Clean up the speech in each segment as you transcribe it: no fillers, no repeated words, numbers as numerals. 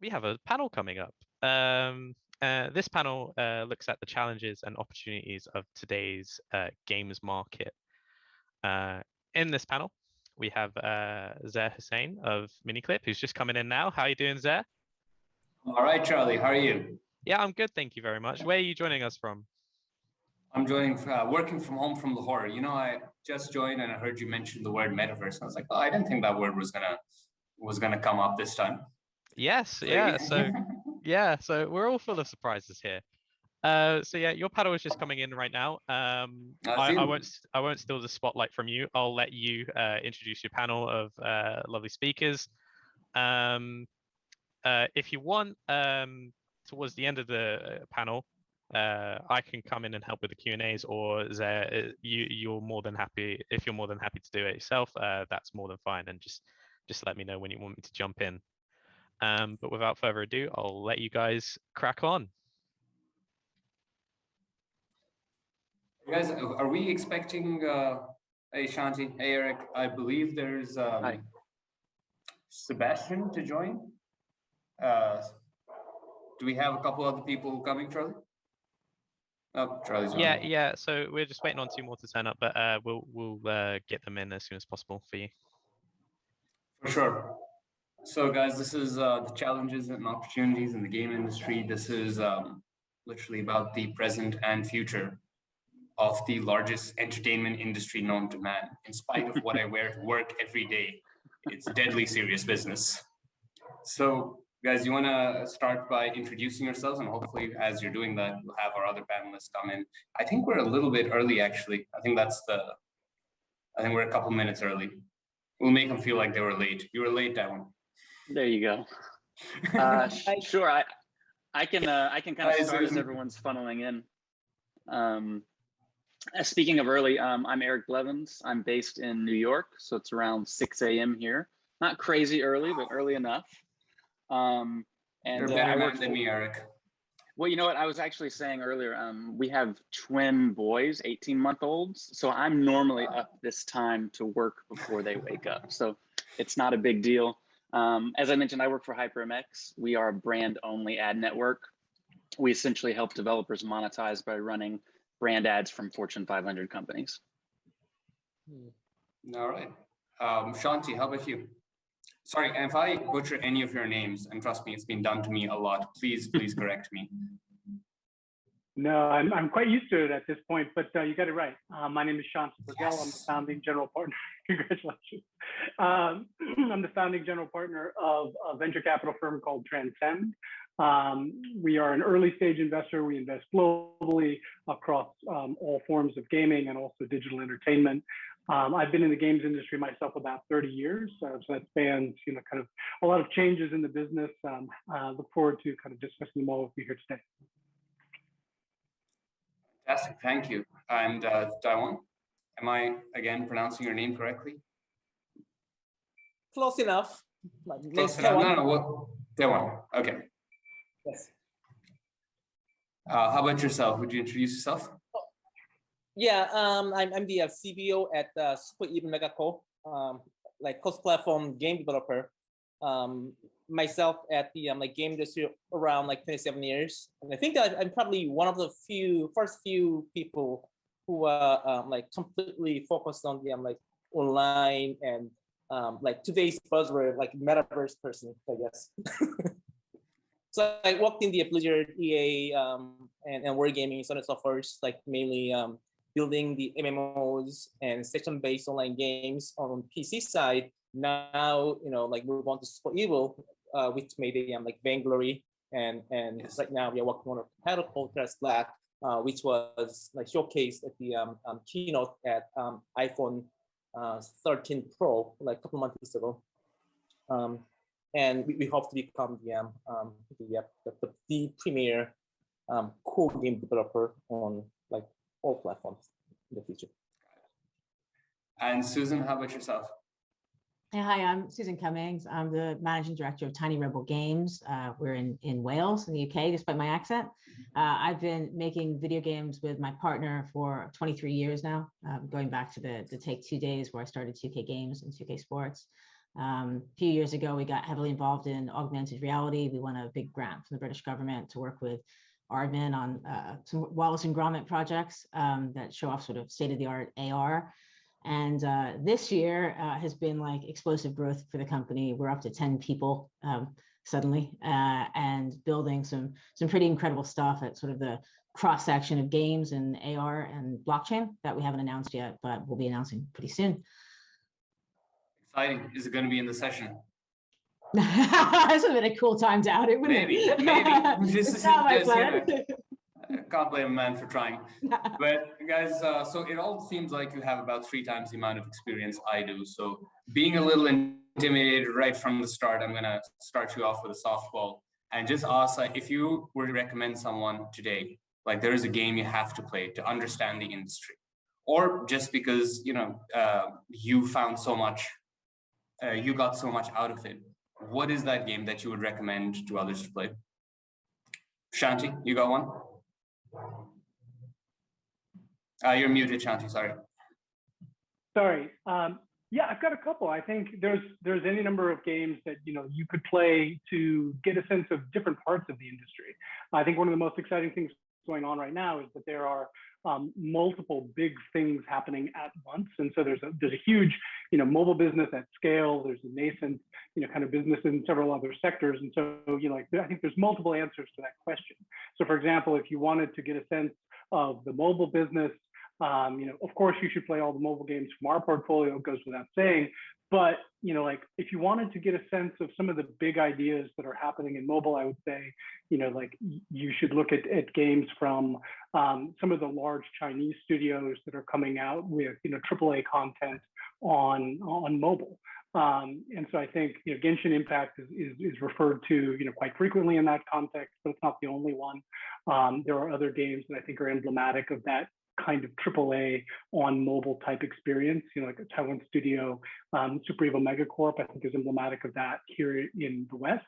we have a panel coming up. This panel looks at the challenges and opportunities of today's games market. In this panel, we have Zaair Hussain of Miniclip, who's just coming in now. How are you doing, Zaair? All right, Charlie. How are you? Yeah, I'm good. Thank you very much. Where are you joining us from? I'm working from home from Lahore. You know, I just joined and I heard you mention the word metaverse. I was like, oh, I didn't think that word was gonna come up this time. Yes, yeah. So we're all full of surprises here. So yeah, your panel is just coming in right now. I won't steal the spotlight from you. I'll let you introduce your panel of lovely speakers. If you want, towards the end of the panel, I can come in and help with the Q&As, or you're more than happy. If you're more than happy to do it yourself, that's more than fine. And just let me know when you want me to jump in. But without further ado, I'll let you guys crack on. Guys, are we expecting? Hey Shanti, hey Eric. I believe there's Sebastian to join. Do we have a couple other people coming, Charlie? Oh, Charlie's on. Yeah. So we're just waiting on 2 more to turn up, but we'll get them in as soon as possible for you. For sure. So, guys, this is the challenges and opportunities in the game industry. This is literally about the present and future of the largest entertainment industry known to man. In spite of what I wear to work every day, it's deadly serious business. So, guys, you want to start by introducing yourselves, and hopefully, as you're doing that, we'll have our other panelists come in. I think we're a little bit early, actually. I think we're a couple minutes early. We'll make them feel like they were late. You were late, Taewon. There you go. Sure, I can kind of start as everyone's funneling in. Speaking of early, I'm Eric Blevens. I'm based in New York, so it's around 6 a.m. here. Not crazy early, but early enough. And you're a better man than me, Eric. Well, you know what? I was actually saying earlier, we have twin boys, 18-month-olds. So I'm normally up this time to work before they wake up. So it's not a big deal. As I mentioned, I work for HyprMX. We are a brand-only ad network. We essentially help developers monetize by running brand ads from Fortune 500 companies. All right. Shanti, how about you? Sorry, and if I butcher any of your names, and trust me, it's been done to me a lot, please correct me. No, I'm quite used to it at this point, but you got it right. My name is Shanti Bergel. Yes. I'm the founding general partner. Congratulations. I'm the founding general partner of a venture capital firm called Transcend. We are an early stage investor. We invest globally across all forms of gaming and also digital entertainment. I've been in the games industry myself about 30 years, so that spans, kind of a lot of changes in the business. Look forward to kind of discussing them all with you here today. Fantastic, thank you. And Taewon, am I again pronouncing your name correctly? Close enough. Close enough. No, Taewon. Okay. Yes. How about yourself? Would you introduce yourself? Yeah, I'm the CBO at Super Even Mega Co, like cross-platform game developer. Myself at the game industry around 27 years, and I think that I'm probably one of the first few people who are completely focused on the online and today's buzzword metaverse person, I guess. So I worked in the Blizzard, EA, and Wargaming, so on and so forth, mainly building the MMOs and session-based online games on PC side. Now, move on to Super Evil, which made a Vainglory, and yes. Right now we are working on a title called Black, which was showcased at the keynote at iPhone 13 Pro a couple months ago. And we hope to become the premier core game developer on all platforms in the future. And Susan, how about yourself? Yeah, hi, I'm Susan Cummings. I'm the managing director of Tiny Rebel Games. We're in Wales, in the UK, despite my accent. I've been making video games with my partner for 23 years now, going back to the Take-Two days where I started 2K Games and 2K Sports. A few years ago, we got heavily involved in augmented reality. We won a big grant from the British government to work with Aardman on some Wallace and Gromit projects that show off sort of state-of-the-art AR. And this year has been like explosive growth for the company. We're up to 10 people suddenly and building some pretty incredible stuff at sort of the cross section of games and AR and blockchain that we haven't announced yet, but we'll be announcing pretty soon. Exciting. Is it going to be in the session? This would have been a cool time to out it, wouldn't Maybe. it? This It's not my plan. I can't blame a man for trying. But guys, so it all seems like you have about 3 times the amount of experience I do. So being a little intimidated right from the start, I'm going to start you off with a softball and just ask, like, if you were to recommend someone today, like there is a game you have to play to understand the industry, or just because, you know, you found so much, you got so much out of it, what is that game that you would recommend to others to play? Shanti, you got one? You're muted, Shanti, sorry. Sorry. Yeah, I've got a couple. I think there's any number of games that you could play to get a sense of different parts of the industry. I think one of the most exciting things going on right now is that there are multiple big things happening at once, and so there's a huge mobile business at scale. There's a nascent kind of business in several other sectors, and so I think there's multiple answers to that question. So for example, if you wanted to get a sense of the mobile business, of course you should play all the mobile games from our portfolio, it goes without saying. But like if you wanted to get a sense of some of the big ideas that are happening in mobile, I would say like you should look at games from some of the large Chinese studios that are coming out with AAA content on mobile. And so I think Genshin Impact is referred to quite frequently in that context, but it's not the only one. There are other games that I think are emblematic of that kind of AAA on mobile type experience, like a Taewon studio, Super Evil Mega Corp, I think is emblematic of that here in the West.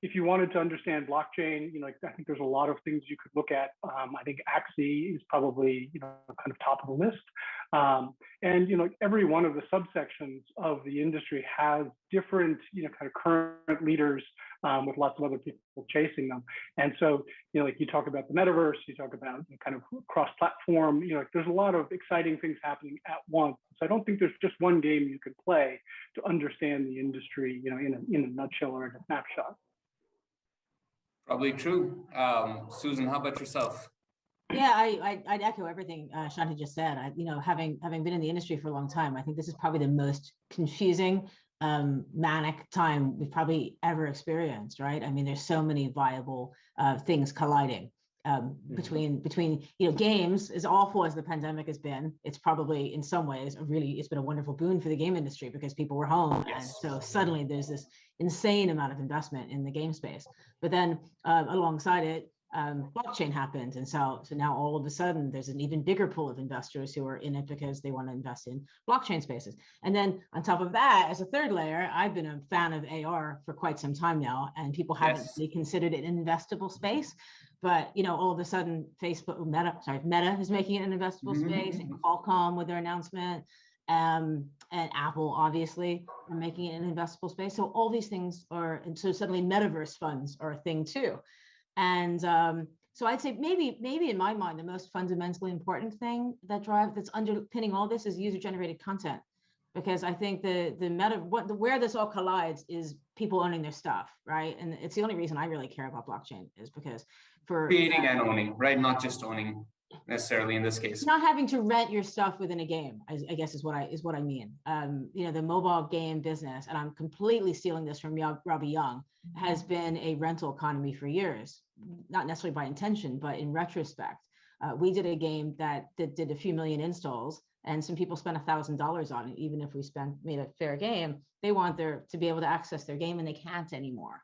If you wanted to understand blockchain, I think there's a lot of things you could look at. I think Axie is probably kind of top of the list. And every one of the subsections of the industry has different kind of current leaders with lots of other people chasing them. And so like you talk about the metaverse, you talk about kind of cross-platform. There's a lot of exciting things happening at once. So I don't think there's just one game you could play to understand the industry, in a nutshell or in a snapshot. Probably true. Susan, how about yourself? Yeah, I'd echo everything Shanti just said. Having been in the industry for a long time, I think this is probably the most confusing, manic time we've probably ever experienced, right? I mean, there's so many viable things colliding between games. As awful as the pandemic has been, it's probably in some ways it's been a wonderful boon for the game industry because people were home. Yes. And so suddenly there's this insane amount of investment in the game space. But then alongside it, blockchain happened. And so now all of a sudden there's an even bigger pool of investors who are in it because they want to invest in blockchain spaces. And then on top of that, as a third layer, I've been a fan of AR for quite some time now, and people haven't really considered it an investable space. But all of a sudden Meta is making it an investable space, and Qualcomm with their announcement, and Apple obviously are making it an investable space. So all these things are, and so suddenly metaverse funds are a thing too. And so I'd say maybe in my mind, the most fundamentally important thing that's underpinning all this is user-generated content, because I think where this all collides is people owning their stuff, right? And it's the only reason I really care about blockchain is because for creating and owning, right? Not just owning necessarily in this case. Not having to rent your stuff within a game, I guess is what I mean. The mobile game business, and I'm completely stealing this from Robbie Young, has been a rental economy for years, not necessarily by intention, but in retrospect. We did a game that did a few million installs, and some people spent $1,000 on it. Even if we made a fair game, they want to be able to access their game, and they can't anymore.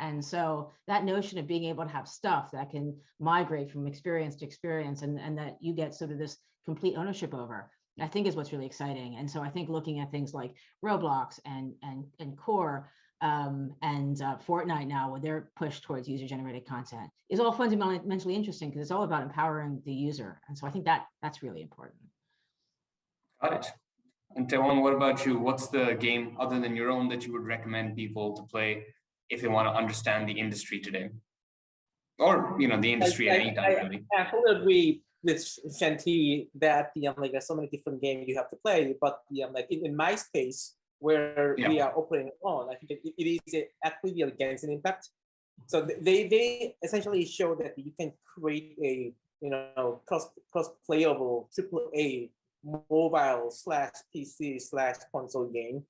And so that notion of being able to have stuff that can migrate from experience to experience, and that you get sort of this complete ownership over, I think is what's really exciting. And so I think looking at things like Roblox and Core and Fortnite now, with their push towards user-generated content, is all fundamentally interesting because it's all about empowering the user. And so I think that's really important. Got it. And Taewon, what about you? What's the game other than your own that you would recommend people to play if they want to understand the industry today? Or, you know, the industry at any time, really. I fully agree with Shanti that like there's so many different games you have to play, but like in my space where we are operating on, I think it is actually against an impact. So they essentially show that you can create a cross playable AAA mobile / PC / console game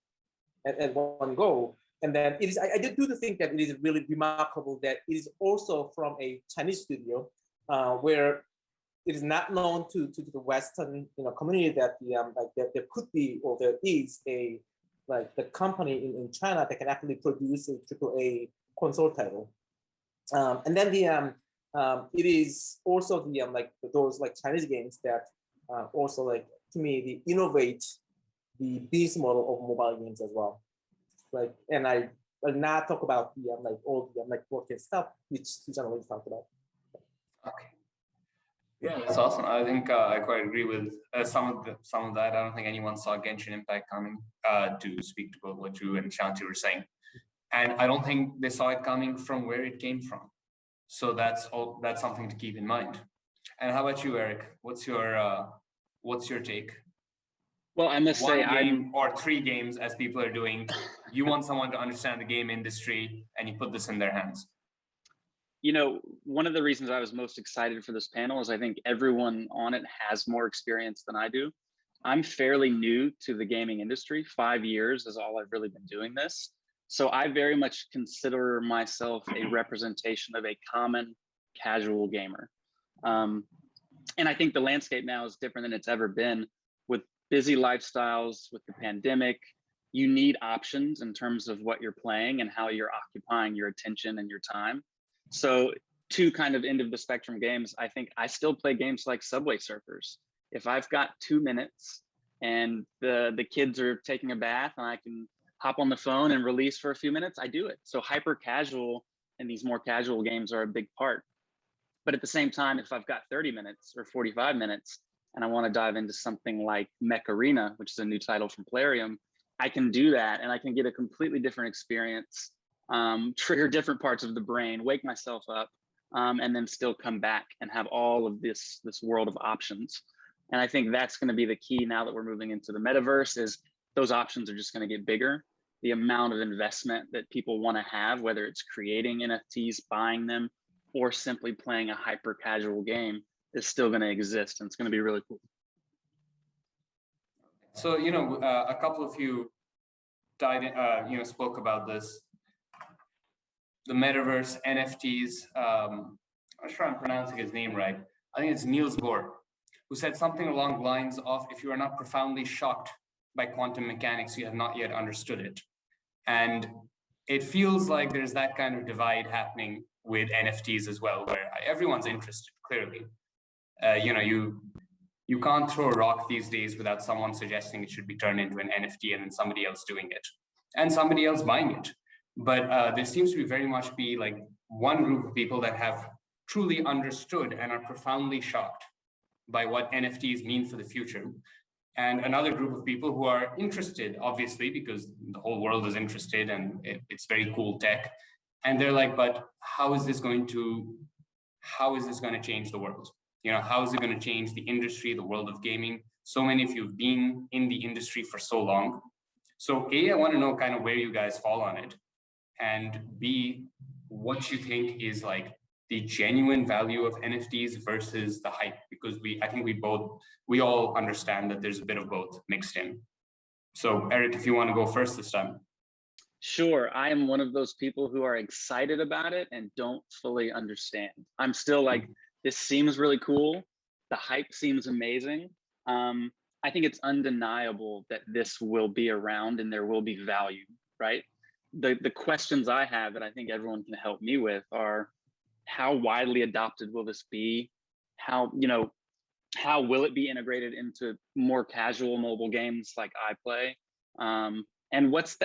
at one go. And then it is, I do think that it is really remarkable that it is also from a Chinese studio where it is not known to the Western community that there could be or there is a the company in China that can actually produce a AAA console title. And then it is also those Chinese games that also to me they innovate the business model of mobile games as well. And I will not talk about the all the working stuff which Susan already talked about. Okay. Yeah, that's awesome. I think I quite agree with some of that. I don't think anyone saw Genshin Impact coming, to speak to both what you and Shanti were saying, and I don't think they saw it coming from where it came from. So that's something to keep in mind. And how about you, Eric? What's your take? Well, I must say, or 3 games, as people are doing. You want someone to understand the game industry, and you put this in their hands. You know, one of the reasons I was most excited for this panel is I think everyone on it has more experience than I do. I'm fairly new to the gaming industry. 5 years is all I've really been doing this. So I very much consider myself a representation of a common casual gamer. And I think the landscape now is different than it's ever been. With busy lifestyles, with the pandemic, you need options in terms of what you're playing and how you're occupying your attention and your time. So 2 kind of end of the spectrum games, I think I still play games like Subway Surfers. If I've got 2 minutes and the kids are taking a bath and I can hop on the phone and release for a few minutes, I do it. So hyper casual and these more casual games are a big part. But at the same time, if I've got 30 minutes or 45 minutes and I want to dive into something like Mech Arena, which is a new title from Plarium, I can do that and I can get a completely different experience, trigger different parts of the brain, wake myself up, and then still come back and have all of this world of options. And I think that's going to be the key now that we're moving into the metaverse, is those options are just going to get bigger. The amount of investment that people want to have, whether it's creating NFTs, buying them, or simply playing a hyper casual game, is still going to exist, and it's going to be really cool. So, a couple of you spoke about this. The metaverse, NFTs. I'm not sure I'm pronouncing his name right. I think it's Niels Bohr, who said something along the lines of, if you are not profoundly shocked by quantum mechanics, you have not yet understood it. And it feels like there's that kind of divide happening with NFTs as well, where everyone's interested, clearly. You can't throw a rock these days without someone suggesting it should be turned into an NFT and then somebody else doing it and somebody else buying it. But there seems to be very much be one group of people that have truly understood and are profoundly shocked by what NFTs mean for the future. And another group of people who are interested, obviously, because the whole world is interested and it's very cool tech. And they're like, but how is this going to change the world? How is it going to change the industry, the world of gaming? So many of you have been in the industry for so long. So A, I want to know kind of where you guys fall on it. And B, what you think is the genuine value of NFTs versus the hype, because I think we all understand that there's a bit of both mixed in. So Eric, if you want to go first this time. Sure, I am one of those people who are excited about it and don't fully understand. I'm still this seems really cool. The hype seems amazing. I think it's undeniable that this will be around and there will be value, right? The questions I have that I think everyone can help me with are, how widely adopted will this be? How will it be integrated into more casual mobile games like I play? And what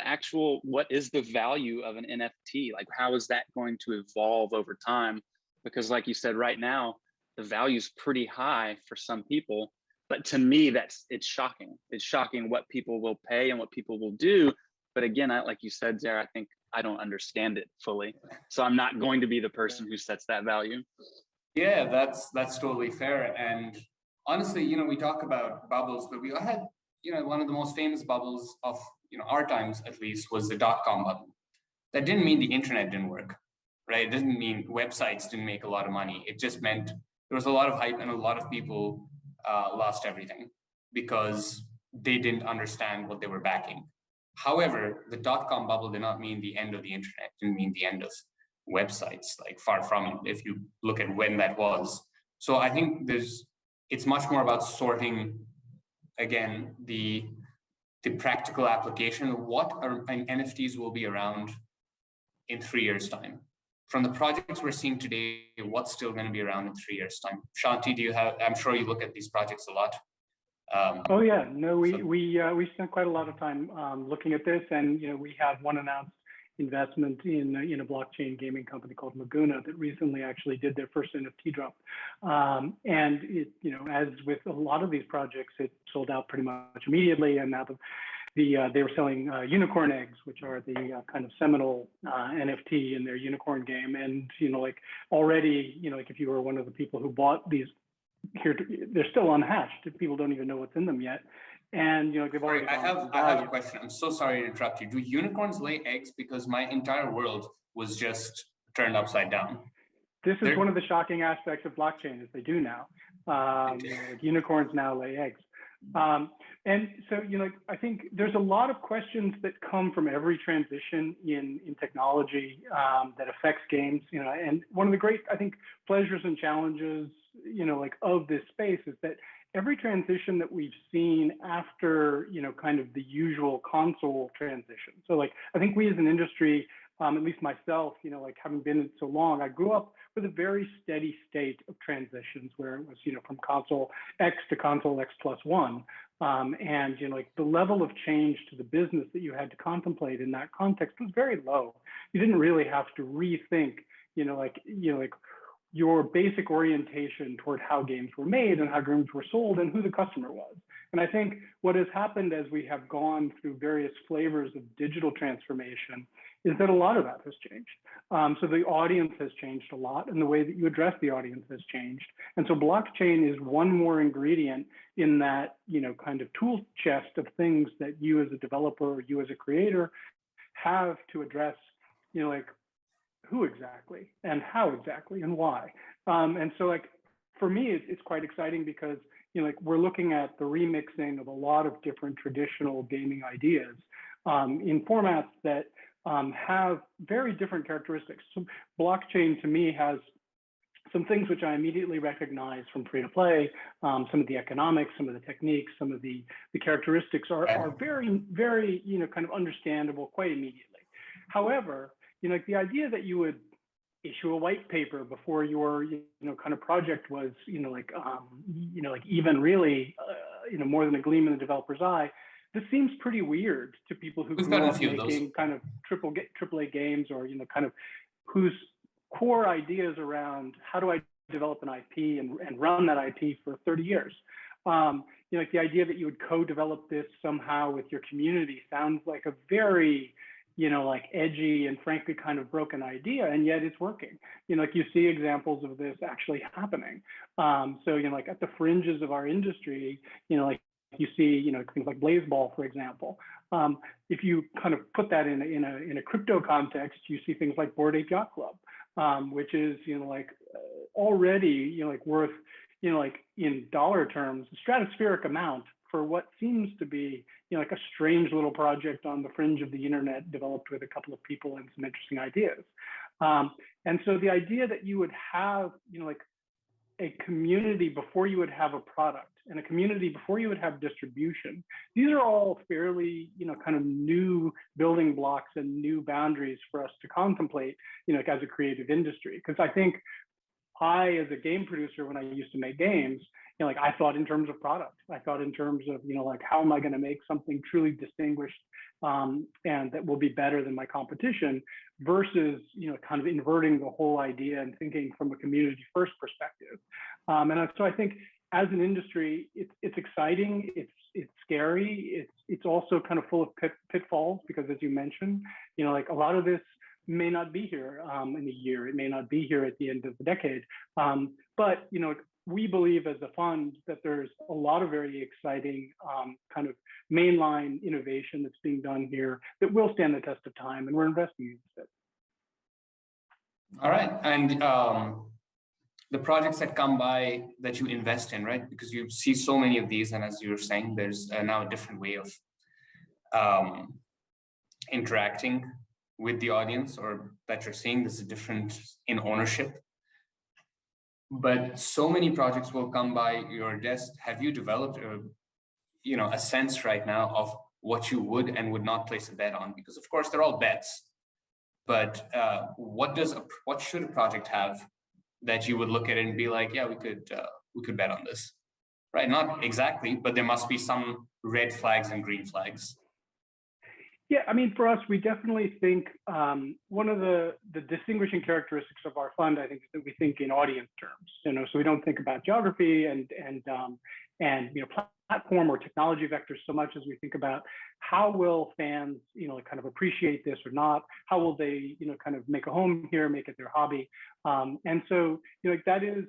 is the value of an NFT? How is that going to evolve over time? Because like you said, right now, the value is pretty high for some people, But to me, it's shocking. It's shocking what people will pay and what people will do. But again, like you said, Zaair, I think I don't understand it fully. So I'm not going to be the person who sets that value. Yeah, that's totally fair. And honestly, we talk about bubbles, but we had, one of the most famous bubbles of, our times at least, was the .com bubble. That didn't mean the internet didn't work, right? It didn't mean websites didn't make a lot of money. It just meant there was a lot of hype and a lot of people lost everything because they didn't understand what they were backing. However, the .com bubble did not mean the end of the internet, didn't mean the end of websites, like far from it, if you look at when that was. So I think it's much more about sorting, again, the practical application of what NFTs will be around in 3 years' time. From the projects we're seeing today, what's still going to be around in 3 years' time? Shanti, I'm sure you look at these projects a lot. Oh yeah, no, we spent quite a lot of time looking at this, and we have one announced investment in a blockchain gaming company called Laguna that recently actually did their first NFT drop, and it, as with a lot of these projects, it sold out pretty much immediately, and now they were selling unicorn eggs, which are the kind of seminal NFT in their unicorn game, and already if you were one of the people who bought these. Here, they're still unhatched. People don't even know what's in them yet, and they've already. I have a question. I'm so sorry to interrupt you. Do unicorns lay eggs? Because my entire world was just turned upside down. This is one of the shocking aspects of blockchain is they do now. Unicorns now lay eggs, and so I think there's a lot of questions that come from every transition in technology that affects games. And one of the great pleasures and challenges of this space is that every transition that we've seen after kind of the usual console transition. So I think we as an industry, at least myself, having been in so long, I grew up with a very steady state of transitions where it was from console X to console X+1, and the level of change to the business that you had to contemplate in that context was very low. You didn't really have to rethink your basic orientation toward how games were made and how games were sold and who the customer was. And I think what has happened as we have gone through various flavors of digital transformation is that a lot of that has changed. So the audience has changed a lot, and the way that you address the audience has changed. And so blockchain is one more ingredient in that kind of tool chest of things that you as a developer or you as a creator have to address who exactly and how exactly and why. And so for me, it's quite exciting because we're looking at the remixing of a lot of different traditional gaming ideas in formats that have very different characteristics. So blockchain to me has some things which I immediately recognize from free to play. Some of the economics, some of the techniques, some of the characteristics are very, very kind of understandable quite immediately. However, the idea that you would issue a white paper before your kind of project was even really more than a gleam in the developer's eye, this seems pretty weird to people who grew up making kind of AAA games, or kind of whose core ideas around how do I develop an IP and run that IP for 30 years. The idea that you would co-develop this somehow with your community sounds like a very edgy and frankly kind of broken idea, and yet it's working. You see examples of this actually happening. So at the fringes of our industry, you see things like Blazeball, for example. If you kind of put that in a crypto context, you see things like Bored Ape Yacht Club, which is already worth in dollar terms a stratospheric amount for what seems to be a strange little project on the fringe of the internet developed with a couple of people and some interesting ideas. And so the idea that you would have a community before you would have a product, and a community before you would have distribution, these are all fairly kind of new building blocks and new boundaries for us to contemplate as a creative industry. Because I think as a game producer, when I used to make games, I thought in terms of product. I thought in terms of, how am I going to make something truly distinguished and that will be better than my competition, versus, kind of inverting the whole idea and thinking from a community first perspective. And so I think, as an industry, it's exciting, it's scary, it's also kind of full of pitfalls because, as you mentioned, like a lot of this may not be here in a year, it may not be here at the end of the decade, but we believe as a fund that there's a lot of very exciting kind of mainline innovation that's being done here that will stand the test of time, and we're investing in it. All right, and the projects that come by that you invest in, right? Because you see so many of these, and as you were saying, there's now a different way of interacting with the audience, or that you're seeing. There's a difference in ownership. But so many projects will come by your desk. Have you developed a sense right now of what you would and would not place a bet on? Because of course they're all bets, but what should a project have that you would look at it and be like, yeah, we could bet on this, right? Not exactly, but there must be some red flags and green flags. Yeah, I mean, for us, we definitely think one of the distinguishing characteristics of our fund, I think, is that we think in audience terms. So we don't think about geography and platform or technology vectors so much as we think about how will fans, kind of appreciate this or not? How will they, kind of make a home here, make it their hobby? And so, that is,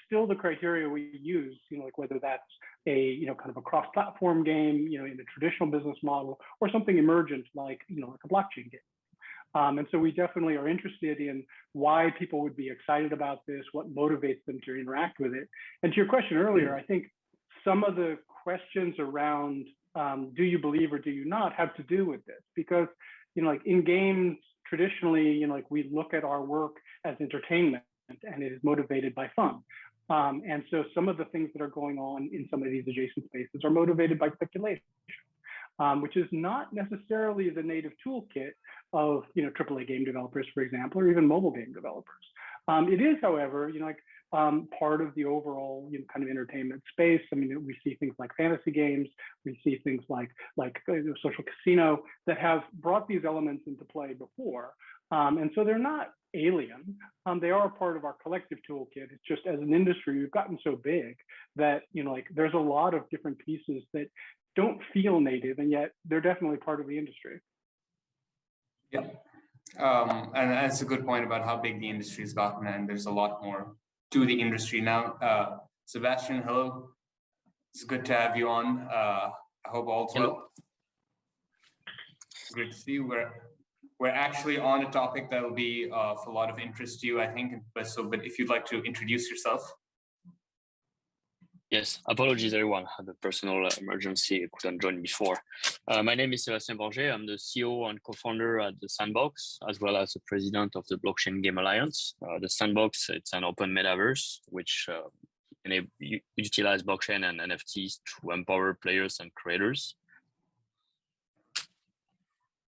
still the criteria we use, like whether that's a, kind of a cross-platform game, in the traditional business model, or something emergent like, like a blockchain game. And so we definitely are interested in why people would be excited about this, what motivates them to interact with it. And to your question earlier, I think some of the questions around do you believe or do you not have to do with this, because like in games traditionally, like we look at our work as entertainment and it is motivated by fun. And so some of the things that are going on in some of these adjacent spaces are motivated by speculation, which is not necessarily the native toolkit of AAA game developers, for example, or even mobile game developers. It is, however, part of the overall kind of entertainment space. I mean, we see things like fantasy games, we see things like social casino that have brought these elements into play before. And so they're not alien. They are part of our collective toolkit. It's just as an industry, we've gotten so big that like there's a lot of different pieces that don't feel native, and yet they're definitely part of the industry. Yeah, and that's a good point about how big the industry has gotten, and there's a lot more to the industry now. Sebastian, hello. It's good to have you on. I hope all's well. Great to see you. We're actually on a topic that will be of a lot of interest to you, I think. But if you'd like to introduce yourself. Yes, apologies everyone, had a personal emergency, couldn't join before. My name is Sébastien Bergel. I'm the CEO and co-founder at the Sandbox, as well as the president of the Blockchain Game Alliance. The Sandbox, it's an open metaverse, which utilize blockchain and NFTs to empower players and creators.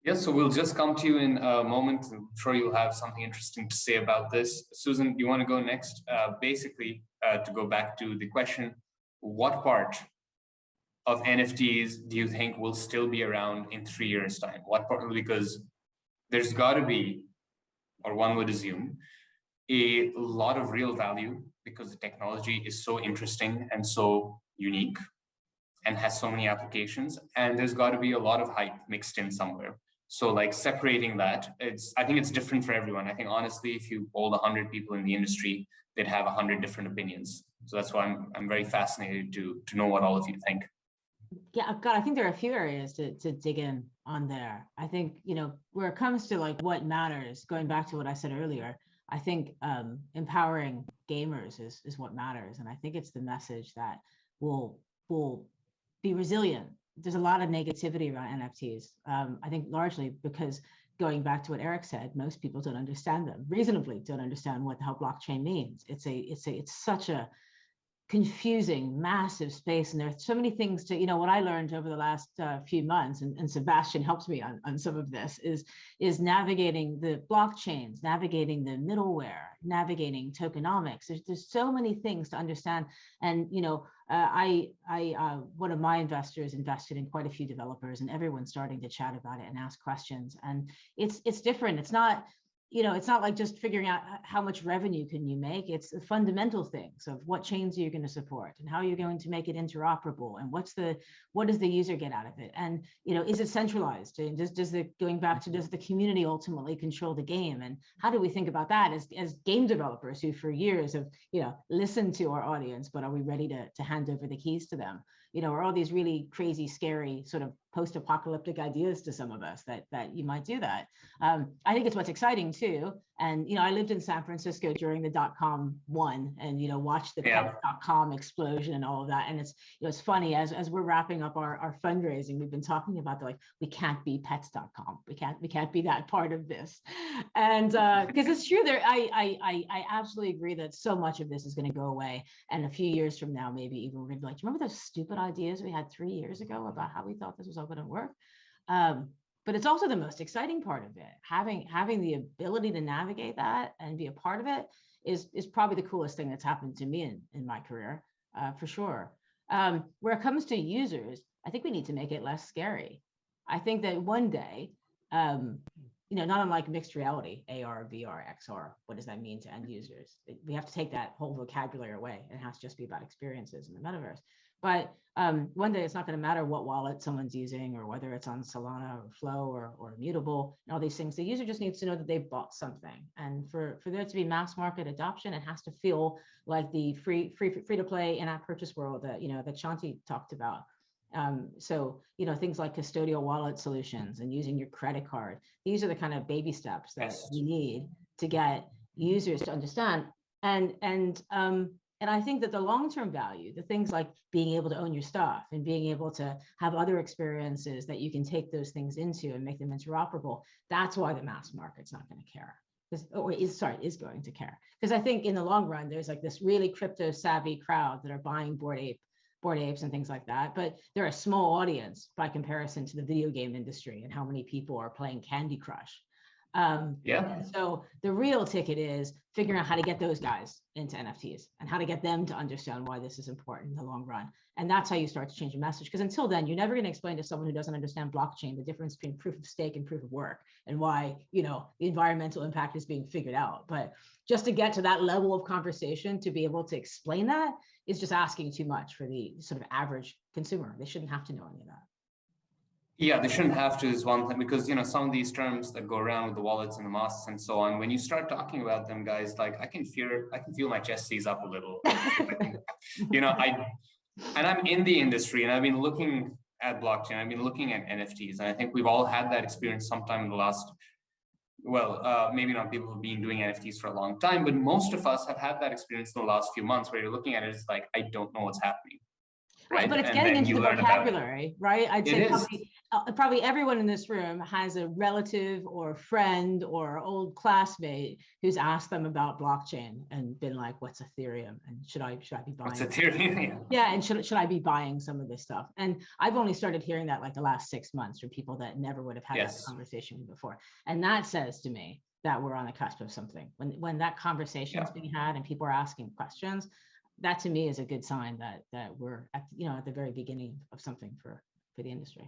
Yes, so we'll just come to you in a moment. I'm sure you'll have something interesting to say about this. Susan, do you want to go next? Basically, to go back to the question, what part of NFTs do you think will still be around in 3 years' time? What part? Because there's got to be, or one would assume, a lot of real value because the technology is so interesting and so unique and has so many applications. And there's got to be a lot of hype mixed in somewhere. So like separating that, I think it's different for everyone. I think honestly, if you polled 100 people in the industry, they'd have 100 different opinions. So that's why I'm very fascinated to know what all of you think. Yeah, God, I think there are a few areas to dig in on there. I think, where it comes to like what matters, going back to what I said earlier, I think empowering gamers is what matters. And I think it's the message that will be resilient. There's a lot of negativity around NFTs. I think largely because going back to what Eric said, most people don't understand them, reasonably don't understand what the hell blockchain means. It's such a confusing, massive space. And there's so many things to, what I learned over the last few months, and Sebastian helps me on some of this, is navigating the blockchains, navigating the middleware, navigating tokenomics. There's so many things to understand. And, one of my investors invested in quite a few developers, and everyone's starting to chat about it and ask questions. And it's different. It's not, it's not like just figuring out how much revenue can you make. It's the fundamental things of what chains are you going to support and how are you going to make it interoperable, and what does the user get out of it, and is it centralized, and does the community ultimately control the game, and how do we think about that as game developers who for years have listened to our audience, but are we ready to hand over the keys to them? Are all these really crazy, scary sort of post-apocalyptic ideas to some of us that you might do that. I think it's what's exciting too. And I lived in San Francisco during the .com one, and watched the .com explosion and all of that. And it's funny as we're wrapping up our fundraising, we've been talking about we can't be pets.com. We can't be that part of this. And because it's true, I absolutely agree that so much of this is going to go away. And a few years from now, maybe even we're going to be like, do you remember those stupid ideas we had 3 years ago about how we thought this was all going to work? But it's also the most exciting part of it. Having the ability to navigate that and be a part of it is probably the coolest thing that's happened to me in my career, for sure. Where it comes to users, I think we need to make it less scary. I think that one day, not unlike mixed reality, AR, VR, XR, what does that mean to end users? We have to take that whole vocabulary away. It has to just be about experiences in the metaverse. But one day it's not going to matter what wallet someone's using, or whether it's on Solana or Flow or Immutable and all these things. The user just needs to know that they've bought something. And for there to be mass market adoption, it has to feel like the free to play in-app purchase world that that Shanti talked about. So things like custodial wallet solutions and using your credit card. These are the kind of baby steps that we need to get users to understand. And I think that the long-term value, the things like being able to own your stuff and being able to have other experiences that you can take those things into and make them interoperable, that's why the mass market's not going to care. Is going to care. Because I think in the long run, there's like this really crypto savvy crowd that are buying Bored Apes and things like that. But they're a small audience by comparison to the video game industry and how many people are playing Candy Crush. And so the real ticket is figuring out how to get those guys into NFTs and how to get them to understand why this is important in the long run. And that's how you start to change a message. Because until then, you're never going to explain to someone who doesn't understand blockchain the difference between proof of stake and proof of work, and why the environmental impact is being figured out. But just to get to that level of conversation, to be able to explain that, is just asking too much for the sort of average consumer. They shouldn't have to know any of that. Yeah, they shouldn't have to is one thing, because some of these terms that go around with the wallets and the masks and so on, when you start talking about them, guys, like I can feel my chest seize up a little. I'm in the industry and I've been looking at blockchain, I've been looking at NFTs, and I think we've all had that experience sometime in the last, maybe not people who've been doing NFTs for a long time, but most of us have had that experience in the last few months where you're looking at it, it's like, I don't know what's happening. Right? But it's getting into the vocabulary, right? I'd say probably everyone in this room has a relative or friend or old classmate who's asked them about blockchain and been like, what's Ethereum? And should I be buying? What's Ethereum? Yeah, and should I be buying some of this stuff? And I've only started hearing that like the last 6 months from people that never would have had that conversation before. And that says to me that we're on the cusp of something. When that conversation is being had and people are asking questions, that to me is a good sign that we're at the very beginning of something for the industry.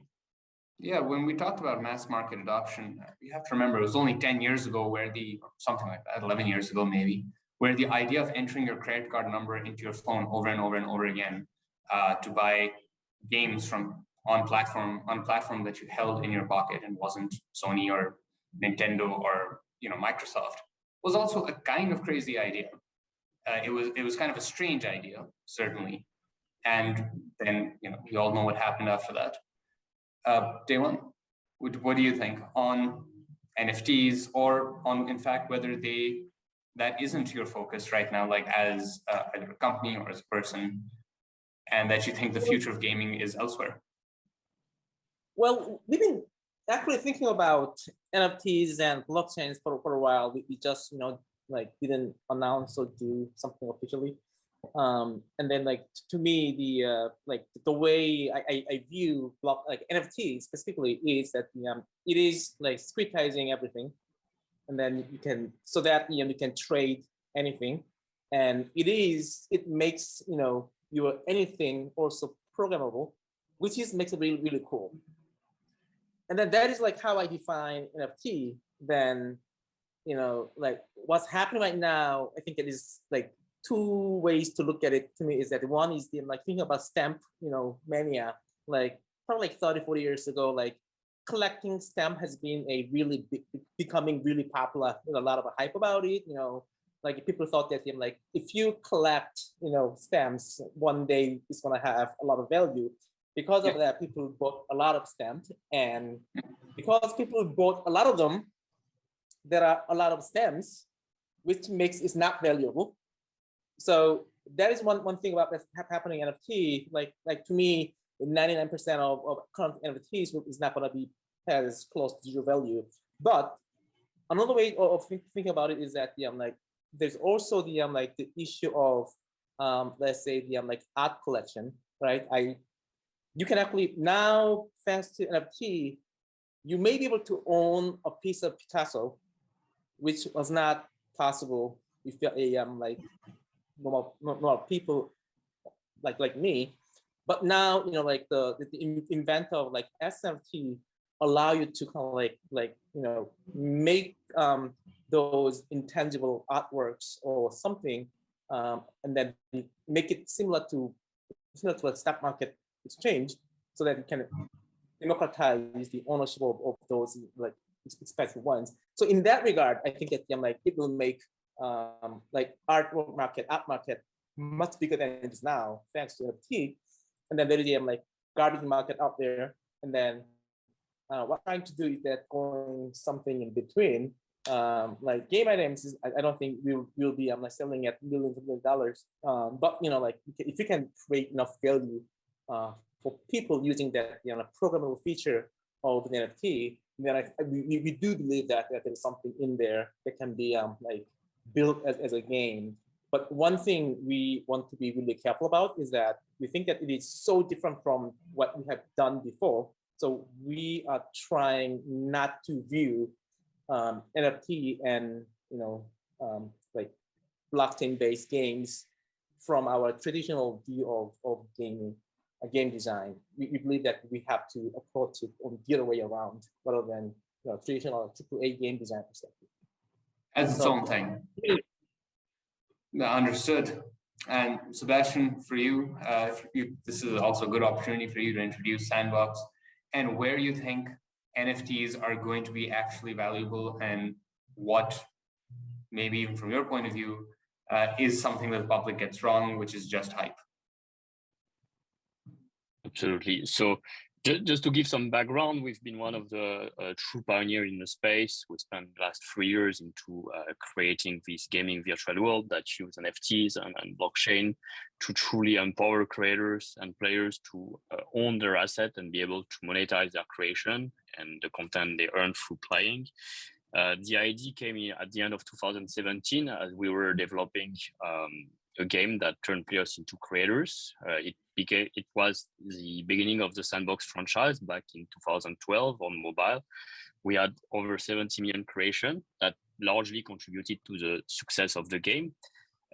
Yeah, when we talked about mass market adoption, you have to remember it was only 10 years ago something like that, 11 years ago maybe, where the idea of entering your credit card number into your phone over and over and over again to buy games on platform that you held in your pocket and wasn't Sony or Nintendo or Microsoft was also a kind of crazy idea. It was kind of a strange idea, certainly. And then, we all know what happened after that. Taewon, what do you think on NFTs, or on, in fact, whether that isn't your focus right now, like as either a company or as a person, and that you think the future of gaming is elsewhere? Well, we've been actually thinking about NFTs and blockchains for a while. We just, didn't announce or do something officially. And then to me, the way I view NFTs specifically is that it is like securitizing everything, and then you can you can trade anything, and it makes your anything also programmable, which makes it really, really cool. And then that is like how I define NFT. Then like what's happening right now, I think it is like two ways to look at it to me is that one is the like thinking about stamp, mania, like probably like 30, 40 years ago, like collecting stamp has been a really becoming really popular. There's a lot of hype about it, like people thought that like if you collect, stamps, one day it's gonna have a lot of value. Because of that, people bought a lot of stamps, and because people bought a lot of them, there are a lot of stamps, which makes it not valuable. So that is one thing about what's happening in NFT. Like to me, 99% of current NFTs is not going to be as close to zero value. But another way of thinking about it is that like there's also the like the issue of let's say the like art collection, right? You can actually now, thanks to NFT, you may be able to own a piece of Picasso, which was not possible if you're a like normal people like me. But now, like the inventor of like NFT allow you to kind of like make those intangible artworks or something, and then make it similar to a stock market exchange, so that you can democratize the ownership of those like expensive ones. So in that regard, I think that like it will make like art market much bigger than it is now, thanks to NFT. And then there is like garbage market out there. And then what I'm trying to do is that going something in between. Like game items, I don't think we'll be like selling at millions of dollars. But like if you can create enough value for people using that programmable feature of the NFT, then we do believe that there's something in there that can be like built as a game. But one thing we want to be really careful about is that we think that it is so different from what we have done before. So we are trying not to view NFT and like blockchain-based games from our traditional view of gaming, game design. We believe that we have to approach it on the other way around, rather than traditional AAA game design perspective. As its own thing. Understood. And Sebastian, for you, this is also a good opportunity for you to introduce Sandbox and where you think NFTs are going to be actually valuable, and what, maybe even from your point of view, is something that the public gets wrong, which is just hype. Absolutely. So just to give some background, we've been one of the true pioneers in the space. We spent the last 3 years into creating this gaming virtual world that use NFTs and blockchain to truly empower creators and players to own their asset and be able to monetize their creation and the content they earn through playing. The idea came in at the end of 2017 as we were developing a game that turned players into creators. It was the beginning of the Sandbox franchise back in 2012 on mobile. We had over 70 million creation that largely contributed to the success of the game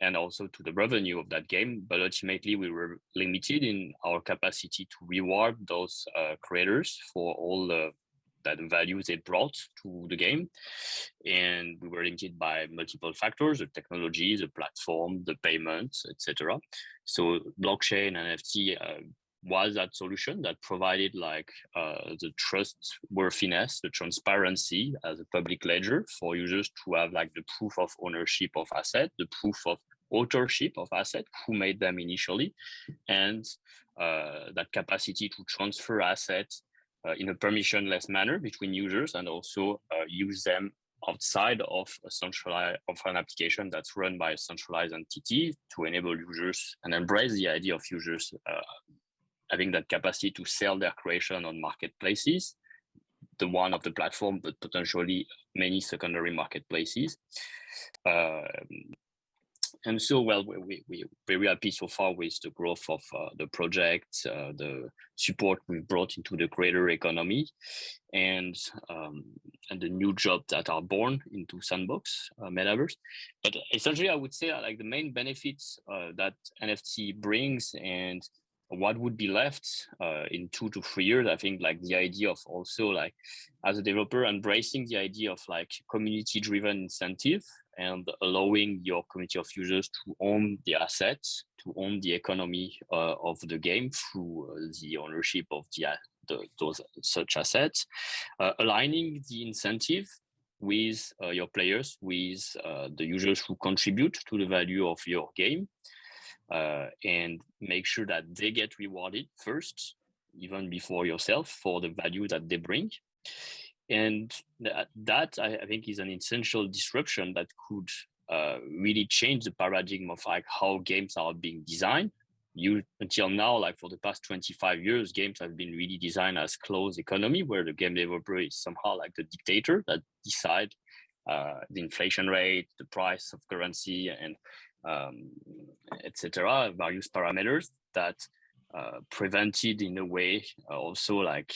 and also to the revenue of that game. But ultimately, we were limited in our capacity to reward those creators for all the value they brought to the game. And we were limited by multiple factors: the technology, the platform, the payments, etc. So blockchain and NFT was that solution that provided like the trustworthiness, the transparency as a public ledger for users to have like the proof of ownership of asset, the proof of authorship of asset, who made them initially, and that capacity to transfer assets in a permissionless manner between users, and also use them outside of an application that's run by a centralized entity, to enable users and embrace the idea of users having that capacity to sell their creation on marketplaces, the one of the platform, but potentially many secondary marketplaces. And so, well, we're very happy so far with the growth of the project, the support we've brought into the creator economy, and the new jobs that are born into Sandbox Metaverse. But essentially, I would say like the main benefits that NFT brings, and what would be left in 2 to 3 years. I think like the idea of also like as a developer embracing the idea of like community-driven incentive and allowing your community of users to own the assets, to own the economy of the game through the ownership of those such assets, aligning the incentive with your players, with the users who contribute to the value of your game, and make sure that they get rewarded first, even before yourself, for the value that they bring. And that I think is an essential disruption that could really change the paradigm of like how games are being designed. Until now, like for the past 25 years, games have been really designed as closed economy, where the game developer is somehow like the dictator that decide the inflation rate, the price of currency, and etc. Various parameters that prevented in a way also like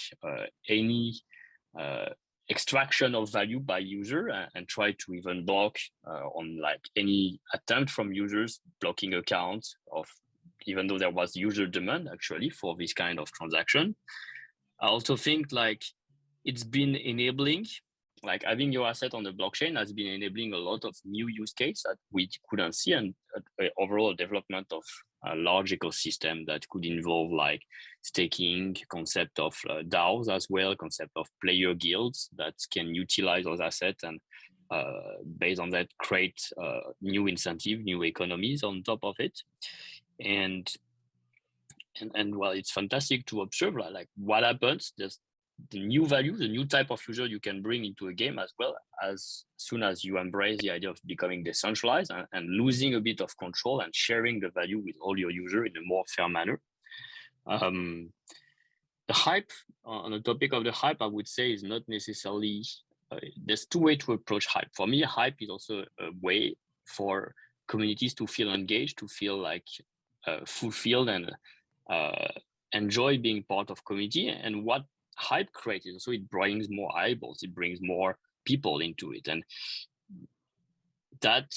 any extraction of value by user, and try to even block on like any attempt from users blocking accounts of, even though there was user demand actually for this kind of transaction. I also think like it's been enabling, like having your asset on the blockchain has been enabling a lot of new use cases that we couldn't see, and overall development of a large ecosystem that could involve like staking, concept of DAOs as well, concept of player guilds that can utilize those assets and based on that create new incentive, new economies on top of it. And well, it's fantastic to observe like what happens. There's the new value, the new type of user you can bring into a game, as well as soon as you embrace the idea of becoming decentralized and losing a bit of control and sharing the value with all your users in a more fair manner. The hype, on the topic of the hype, I would say is not necessarily, there's two ways to approach hype. For me, hype is also a way for communities to feel engaged, to feel like fulfilled and enjoy being part of community. And what hype creates is also it brings more eyeballs, it brings more people into it, and that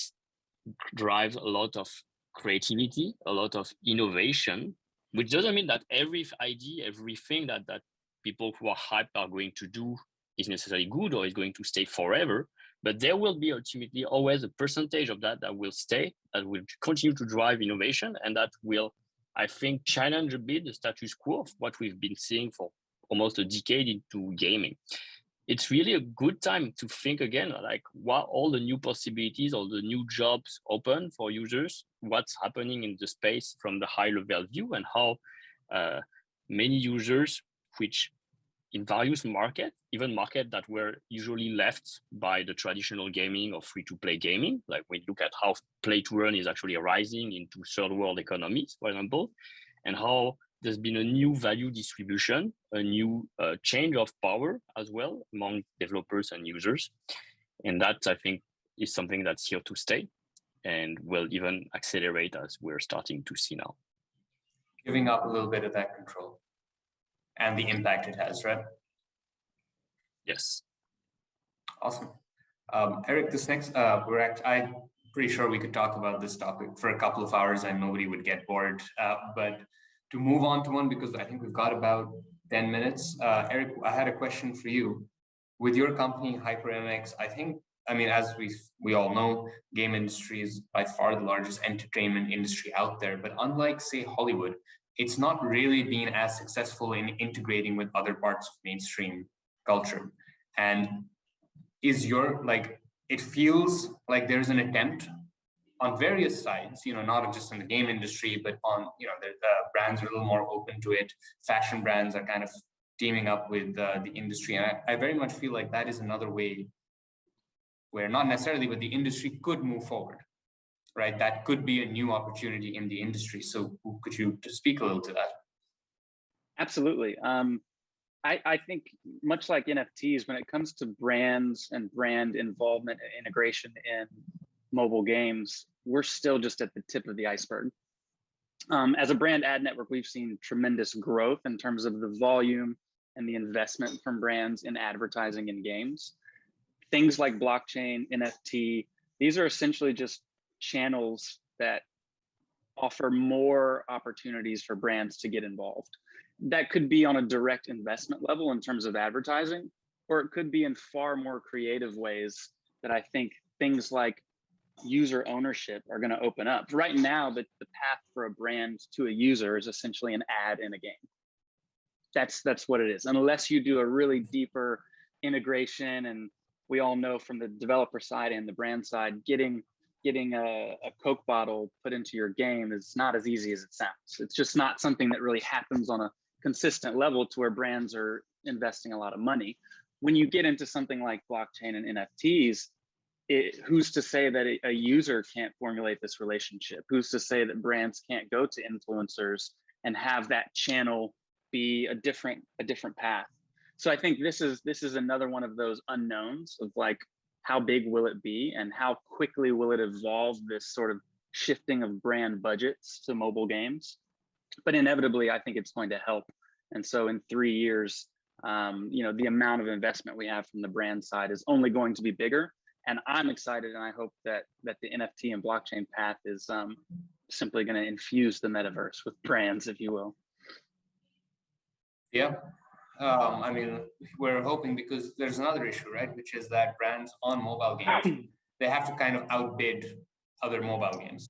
drives a lot of creativity, a lot of innovation, which doesn't mean that every idea, everything that people who are hyped are going to do is necessarily good or is going to stay forever, but there will be ultimately always a percentage of that will stay, that will continue to drive innovation, and that will, I think, challenge a bit the status quo of what we've been seeing for almost a decade into gaming. It's really a good time to think again, like what all the new possibilities, all the new jobs open for users, what's happening in the space from the high level view, and how many users, which in various markets, even markets that were usually left by the traditional gaming or free-to-play gaming, like when you look at how play-to-earn is actually rising into third world economies, for example, and how there's been a new value distribution, a new change of power as well among developers and users. And that, I think, is something that's here to stay and will even accelerate as we're starting to see now. Giving up a little bit of that control and the impact it has, right? Yes. Awesome. Eric, this next, I'm pretty sure we could talk about this topic for a couple of hours and nobody would get bored. But to move on to one, because I think we've got about 10 minutes. Eric, I had a question for you. With your company, HyprMX, I mean, as we all know, game industry is by far the largest entertainment industry out there. But unlike, say, Hollywood, it's not really been as successful in integrating with other parts of mainstream culture. And it feels like there's an attempt on various sides, not just in the game industry, but on, the brands are a little more open to it. Fashion brands are kind of teaming up with the industry. And I very much feel like that is another way where not necessarily, but the industry could move forward, right? That could be a new opportunity in the industry. So could you speak a little to that? Absolutely. I think much like NFTs, when it comes to brands and brand involvement and integration in mobile games, we're still just at the tip of the iceberg. As a brand ad network, we've seen tremendous growth in terms of the volume and the investment from brands in advertising in games. Things like blockchain, NFT, these are essentially just channels that offer more opportunities for brands to get involved. That could be on a direct investment level in terms of advertising, or it could be in far more creative ways that I think things like user ownership are going to open up. Right now, the path for a brand to a user is essentially an ad in a game. That's what it is. Unless you do a really deeper integration, and we all know from the developer side and the brand side, getting a Coke bottle put into your game is not as easy as it sounds. It's just not something that really happens on a consistent level to where brands are investing a lot of money. When you get into something like blockchain and NFTs, who's to say that a user can't formulate this relationship? Who's to say that brands can't go to influencers and have that channel be a different path? So I think this is another one of those unknowns of like, how big will it be and how quickly will it evolve, this sort of shifting of brand budgets to mobile games? But inevitably, I think it's going to help. And so in 3 years, the amount of investment we have from the brand side is only going to be bigger. And I'm excited, and I hope that the NFT and blockchain path is simply going to infuse the metaverse with brands, if you will. Yeah. I mean, we're hoping, because there's another issue, right? Which is that brands on mobile games, they have to kind of outbid other mobile games.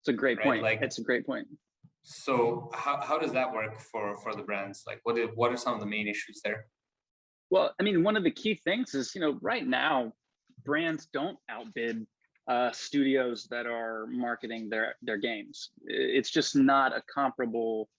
It's a great point. Like, it's a great point. So how does that work for the brands? Like, what are some of the main issues there? Well, I mean, one of the key things is, right now, brands don't outbid studios that are marketing their games. It's just not a comparable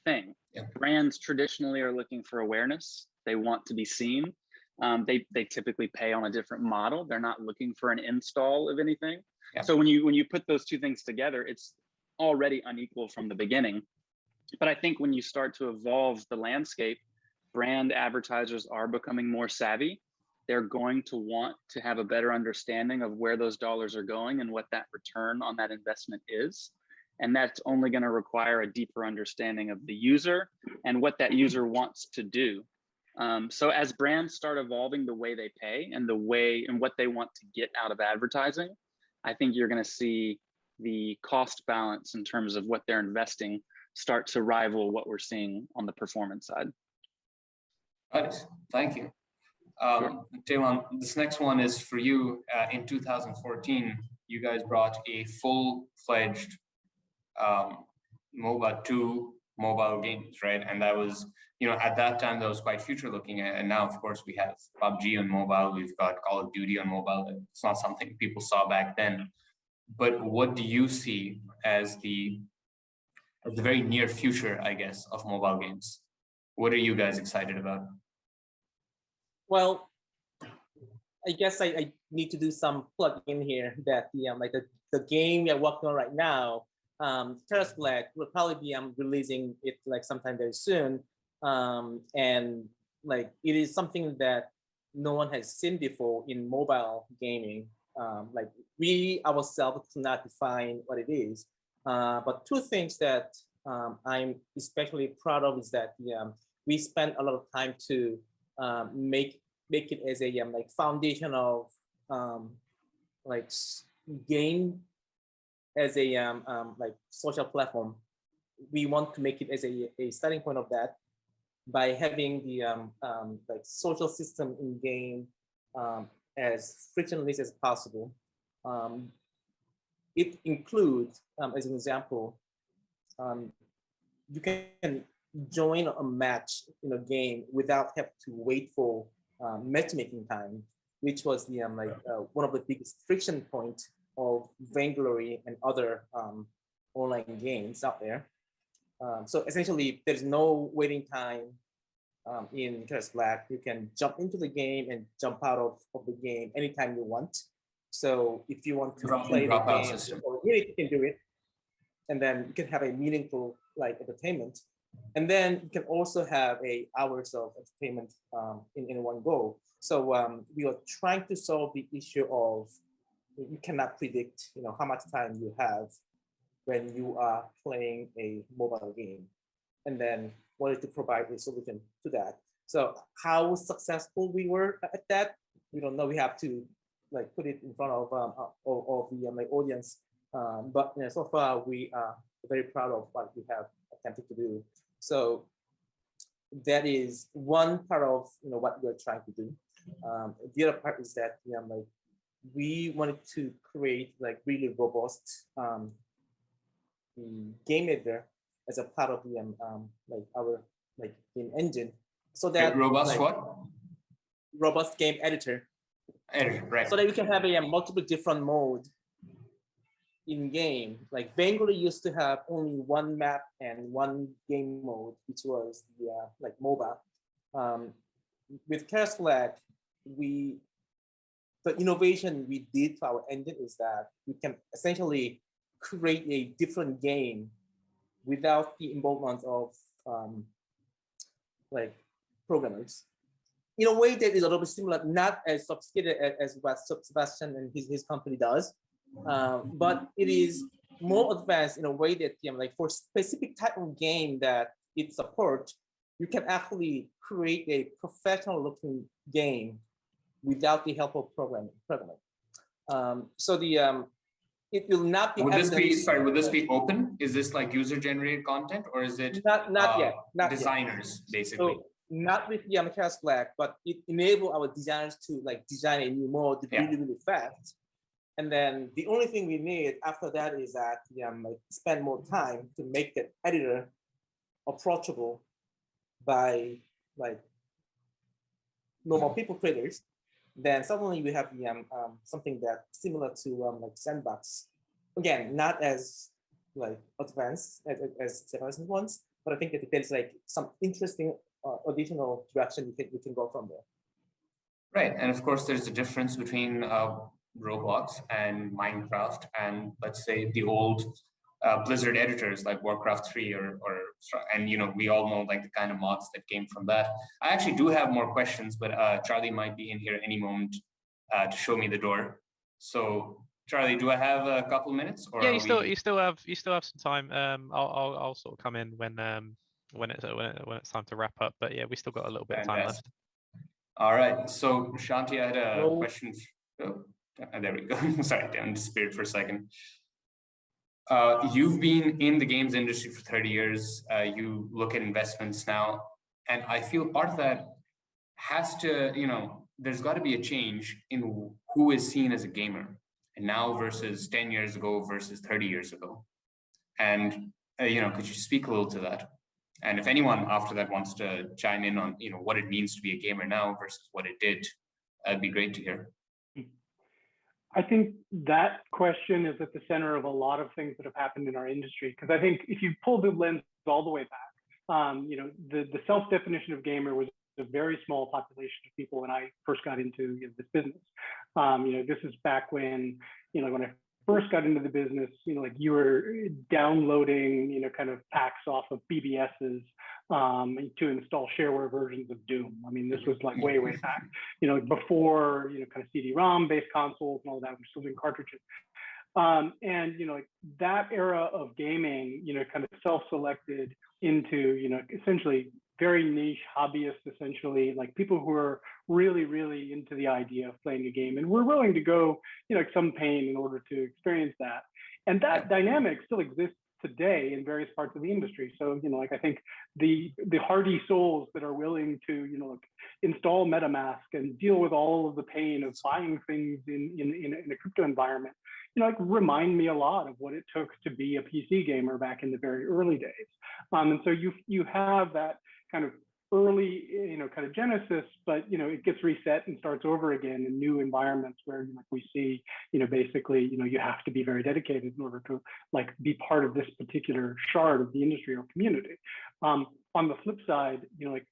thing. Yeah. Brands traditionally are looking for awareness. They want to be seen. They typically pay on a different model. They're not looking for an install of anything. Yeah. So when you put those two things together, it's already unequal from the beginning. But I think when you start to evolve the landscape, brand advertisers are becoming more savvy. They're going to want to have a better understanding of where those dollars are going and what that return on that investment is. And that's only going to require a deeper understanding of the user and what that user wants to do. So as brands start evolving the way they pay and what they want to get out of advertising, I think you're going to see the cost balance in terms of what they're investing start to rival what we're seeing on the performance side. Nice. Thank you. Sure. Taewon, this next one is for you. In 2014, you guys brought a full-fledged mobile games, right? And that was, at that time, that was quite future-looking. And now, of course, we have PUBG on mobile. We've got Call of Duty on mobile. It's not something people saw back then. But what do you see as the very near future, I guess, of mobile games? What are you guys excited about? Well, I guess I need to do some plug in here that the game we are working on right now, Transcend, will probably be releasing it sometime very soon, and it is something that no one has seen before in mobile gaming. We ourselves cannot define what it is, but two things that I'm especially proud of is that we spent a lot of time to make it as a foundation of game as a social platform. We want to make it as a starting point of that by having the social system in game as frictionless as possible. It includes, as an example, you can join a match in a game without having to wait for matchmaking time, which was the one of the biggest friction points of Vainglory and other online games out there. So essentially, there's no waiting time in Transcend. You can jump into the game and jump out of the game anytime you want. So if you want to play the game, or really you can do it, and then you can have a meaningful entertainment. And then you can also have hours of entertainment in one go. So we are trying to solve the issue of you cannot predict, how much time you have when you are playing a mobile game, and then wanted to provide a solution to that. So how successful we were at that, we don't know. We have to put it in front of the audience But so far we are very proud of what we have attempted to do. So that is one part of what we're trying to do. The other part is that like we wanted to create like really robust game editor as a part of the like our like game engine, so that robust like, what? Robust game editor. Editor, right. So that we can have a multiple different mode in game. Like Bengal used to have only one map and one game mode, which was the like MOBA. With Chaos Flag, the innovation we did for our engine is that we can essentially create a different game without the involvement of like programmers. In a way that is a little bit similar, not as sophisticated as what Sebastian and his company does, but it is more advanced in a way that like for specific type of game that it supports, you can actually create a professional looking game without the help of programming. So the it will not be. Would this be Would this be open? Is this like user generated content, or is it not yet? Not designers yet. basically? So, not with the Chaos Flag, but it enabled our designers to like design a new mode really fast. And then the only thing we need after that is that like spend more time to make the editor approachable by like normal people creators. Then suddenly we have the something that similar to like Sandbox. Again, not as like advanced as Sebastian ones, but I think that there's like some interesting additional direction we can go from there. Right, and of course there's a difference between Roblox and Minecraft and let's say the old Blizzard editors like Warcraft 3 and we all know like the kind of mods that came from that. I actually do have more questions, but Charlie might be in here any moment to show me the door. So Charlie, do I have a couple minutes? Or yeah, you still have some time. I'll sort of come in when it's time to wrap up. But yeah, we still got a little bit of time left. All right. So Shanti, I had a question. Oh, there we go. Sorry, I disappeared for a second. You've been in the games industry for 30 years. You look at investments now, and I feel part of that has to, there's got to be a change in who is seen as a gamer, and now versus 10 years ago versus 30 years ago. And could you speak a little to that? And if anyone after that wants to chime in on what it means to be a gamer now versus what it did, that'd be great to hear. I think that question is at the center of a lot of things that have happened in our industry. Because I think if you pull the lens all the way back, the self-definition of gamer was a very small population of people when I first got into this business. This is back when when I first got into the business, like you were downloading kind of packs off of BBSs to install shareware versions of Doom. I mean, this was like way back, before kind of CD-ROM based consoles and all that. We're still doing cartridges. And like that era of gaming, kind of self-selected into essentially very niche hobbyists, essentially like people who are really into the idea of playing a game and we're willing to go some pain in order to experience that. And that dynamic still exists today in various parts of the industry. So like I think the hardy souls that are willing to install MetaMask and deal with all of the pain of buying things in a crypto environment, like remind me a lot of what it took to be a PC gamer back in the very early days. And so you have that kind of early, kind of genesis, but it gets reset and starts over again in new environments where we see, basically, you have to be very dedicated in order to like be part of this particular shard of the industry or community. On the flip side, like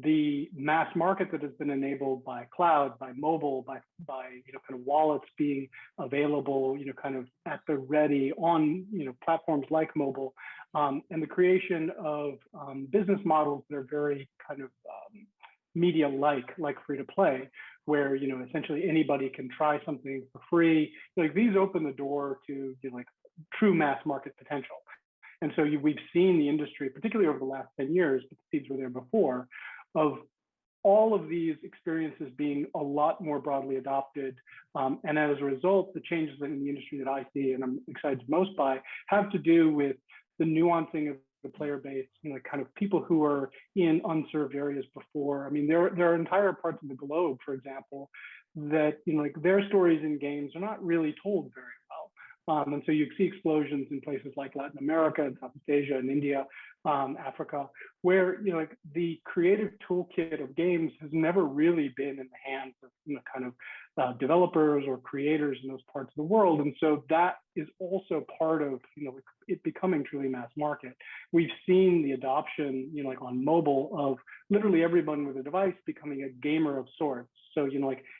the mass market that has been enabled by cloud, by mobile, by kind of wallets being available, kind of at the ready on platforms like mobile, and the creation of business models that are very kind of media-like free to play, where essentially anybody can try something for free. Like these open the door to like true mass market potential. And so we've seen the industry, particularly over the last 10 years, but the seeds were there before, of all of these experiences being a lot more broadly adopted. And as a result, the changes in the industry that I see and I'm excited most by have to do with the nuancing of the player base, kind of people who are in unserved areas before. I mean, there are entire parts of the globe, for example, that their stories in games are not really told very well. And so you see explosions in places like Latin America and Southeast Asia and India, Africa, where the creative toolkit of games has never really been in the hands of developers or creators in those parts of the world. And so that is also part of it becoming truly mass market. We've seen the adoption on mobile of literally everyone with a device becoming a gamer of sorts. So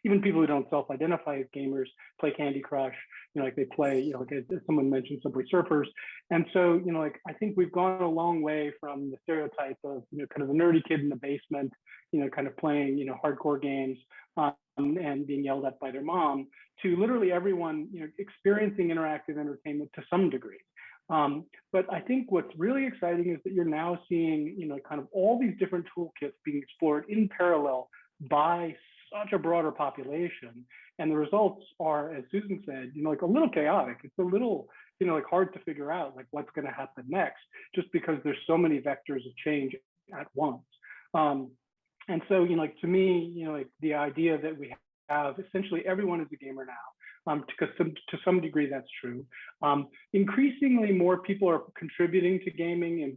even people who don't self-identify as gamers play Candy Crush, they play as someone mentioned, Subway Surfers. And so I think we've gone a long way from the stereotype of kind of the nerdy kid in the basement, kind of playing hardcore games and being yelled at by their mom, to literally everyone experiencing interactive entertainment to some degree. But I think what's really exciting is that you're now seeing kind of all these different toolkits being explored in parallel by such a broader population, and the results are, as Susan said, a little chaotic. It's a little hard to figure out what's going to happen next, just because there's so many vectors of change at once. And so to me, the idea that we have essentially everyone is a gamer now, because to some degree that's true. Increasingly more people are contributing to gaming and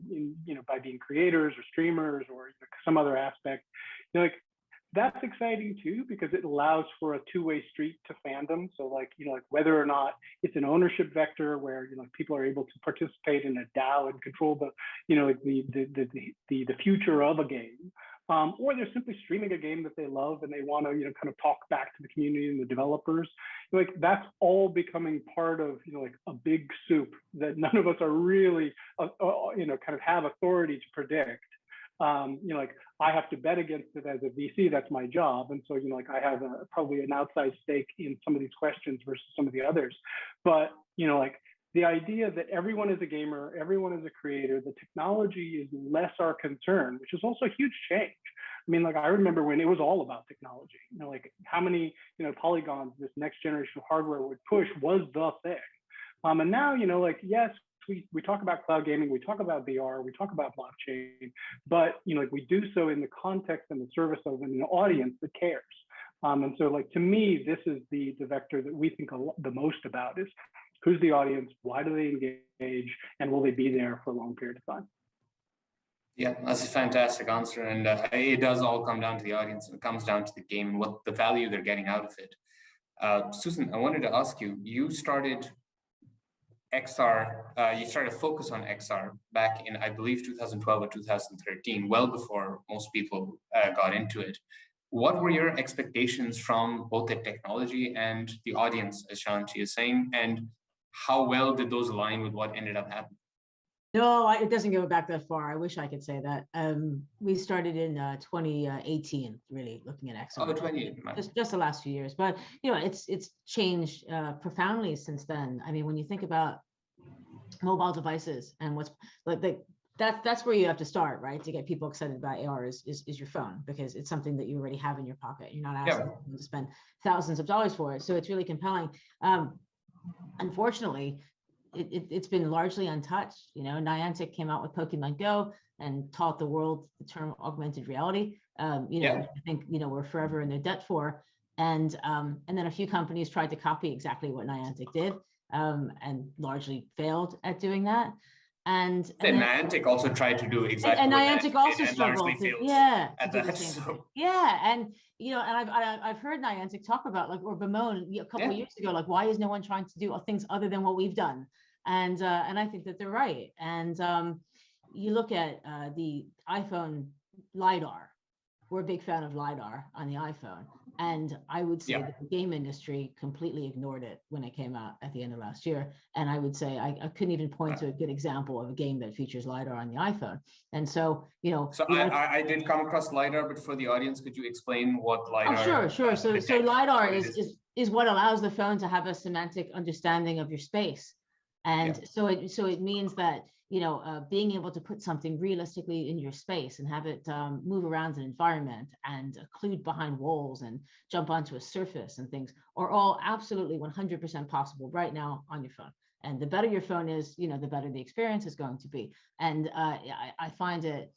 by being creators or streamers or some other aspect. That's exciting too, because it allows for a two-way street to fandom. So whether or not it's an ownership vector where people are able to participate in a DAO and control the future of a game, or they're simply streaming a game that they love and they want to kind of talk back to the community and the developers. That's all becoming part of a big soup that none of us are really kind of have authority to predict. I have to bet against it as a VC. That's my job, and so I have probably an outside stake in some of these questions versus some of the others. But the idea that everyone is a gamer, everyone is a creator, the technology is less our concern, which is also a huge change. I mean, I remember when it was all about technology. How many polygons this next generation of hardware would push was the thing. And now yes. We talk about cloud gaming, we talk about VR, we talk about blockchain, but we do so in the context and the service of an audience that cares. And so to me, this is the vector that we think the most about is who's the audience, why do they engage, and will they be there for a long period of time? Yeah, that's a fantastic answer. And it does all come down to the audience, and it comes down to the game and what the value they're getting out of it. Susan, I wanted to ask you, you started XR, you started to focus on XR back in, I believe, 2012 or 2013, well before most people got into it. What were your expectations from both the technology and the audience, as Shanti is saying, and how well did those align with what ended up happening? No, it doesn't go back that far. I wish I could say that. We started in 2018, really looking at XR. Oh, 2018. Just the last few years, but it's changed profoundly since then. I mean, when you think about mobile devices and what's that's where you have to start, right? To get people excited about AR is your phone, because it's something that you already have in your pocket. You're not asking them to spend thousands of dollars for it, so it's really compelling. Unfortunately, it's been largely untouched. Niantic came out with Pokemon Go and taught the world the term augmented reality. I think we're forever in their debt for. And then a few companies tried to copy exactly what Niantic did, and largely failed at doing that. And Niantic also tried to do exactly. And what Niantic also struggled. And I've heard Niantic talk about or bemoan a couple of years ago, why is no one trying to do things other than what we've done? And I think that they're right. And you look at the iPhone LiDAR. We're a big fan of LiDAR on the iPhone. And I would say that the game industry completely ignored it when it came out at the end of last year. And I would say I couldn't even point to a good example of a game that features LiDAR on the iPhone. And so, So I did come across LiDAR, but for the audience, could you explain what LiDAR? Oh, sure. So LiDAR is what allows the phone to have a semantic understanding of your space. And so it means that, you know, being able to put something realistically in your space and have it move around an environment and occlude behind walls and jump onto a surface and things are all absolutely 100% possible right now on your phone. And the better your phone is, you know, the better the experience is going to be. And I find it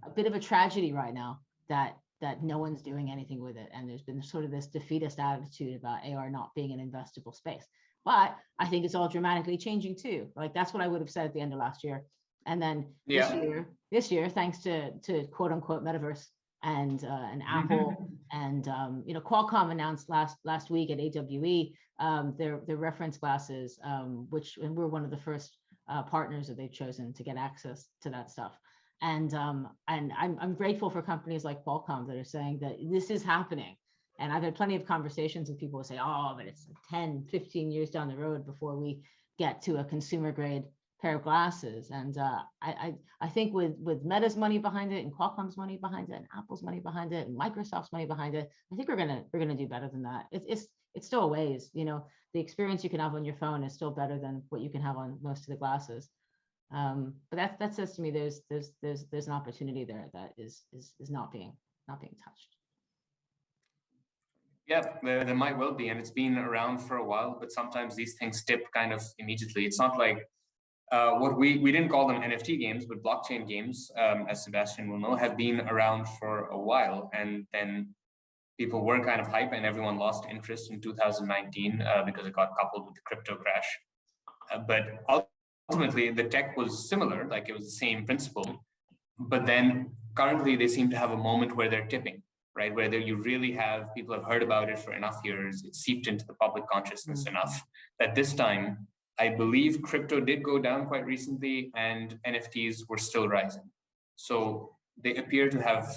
a bit of a tragedy right now that no one's doing anything with it. And there's been sort of this defeatist attitude about AR not being an investable space. But I think it's all dramatically changing too. Like that's what I would have said at the end of last year. And then this year, thanks to quote unquote metaverse and Apple and you know, Qualcomm announced last week at AWE their reference glasses, which and we're one of the first partners that they've chosen to get access to that stuff. And I'm grateful for companies like Qualcomm that are saying that this is happening. And I've had plenty of conversations with people who say, oh, but it's 10, 15 years down the road before we get to a consumer grade pair of glasses. And I think with Meta's money behind it and Qualcomm's money behind it and Apple's money behind it and Microsoft's money behind it, I think we're gonna do better than that. It's still a ways, you know, the experience you can have on your phone is still better than what you can have on most of the glasses. But that says to me there's an opportunity there that is not being touched. Yeah, there might well be, and it's been around for a while, but sometimes these things tip kind of immediately. It's not like what we didn't call them NFT games, but blockchain games, as Sebastian will know, have been around for a while, and then people were kind of hype and everyone lost interest in 2019 because it got coupled with the crypto crash. But ultimately, the tech was similar, like it was the same principle, but then currently they seem to have a moment where they're tipping. Right, where you really have people have heard about it for enough years, it's seeped into the public consciousness enough that this time, I believe crypto did go down quite recently and NFTs were still rising. So they appear to have,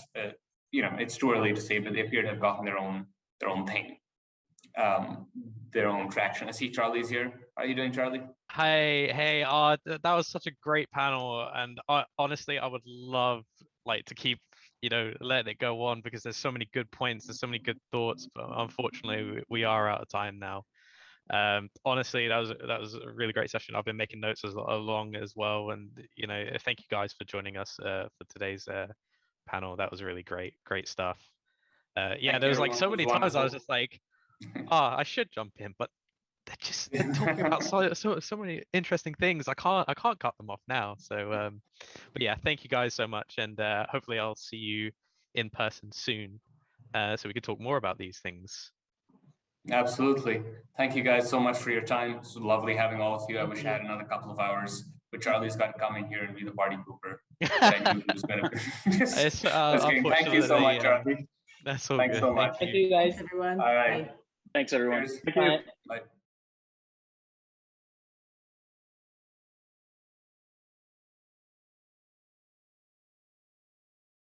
you know, it's too early to say, but they appear to have gotten their own thing, their own traction. I see Charlie's here. How are you doing, Charlie? Hey, that was such a great panel, and honestly, I would love to keep, you know, letting it go on because there's so many good points, there's so many good thoughts, but unfortunately we are out of time now. Honestly, that was a really great session. I've been making notes along as well, and you know, thank you guys for joining us for today's panel. That was really great stuff. Yeah, there was like so many times I was just like, I should jump in, but they're talking about so many interesting things. I can't cut them off now. So but yeah, thank you guys so much, and hopefully I'll see you in person soon, so we can talk more about these things. Absolutely. Thank you guys so much for your time. It's lovely having all of you. I wish I had another couple of hours, but Charlie's got to come in here and be the party pooper. I knew he was going to. Thank you so much, Charlie. That's all Thanks good. so much. Thank you guys, everyone. All right. Thanks, everyone. Bye. Bye.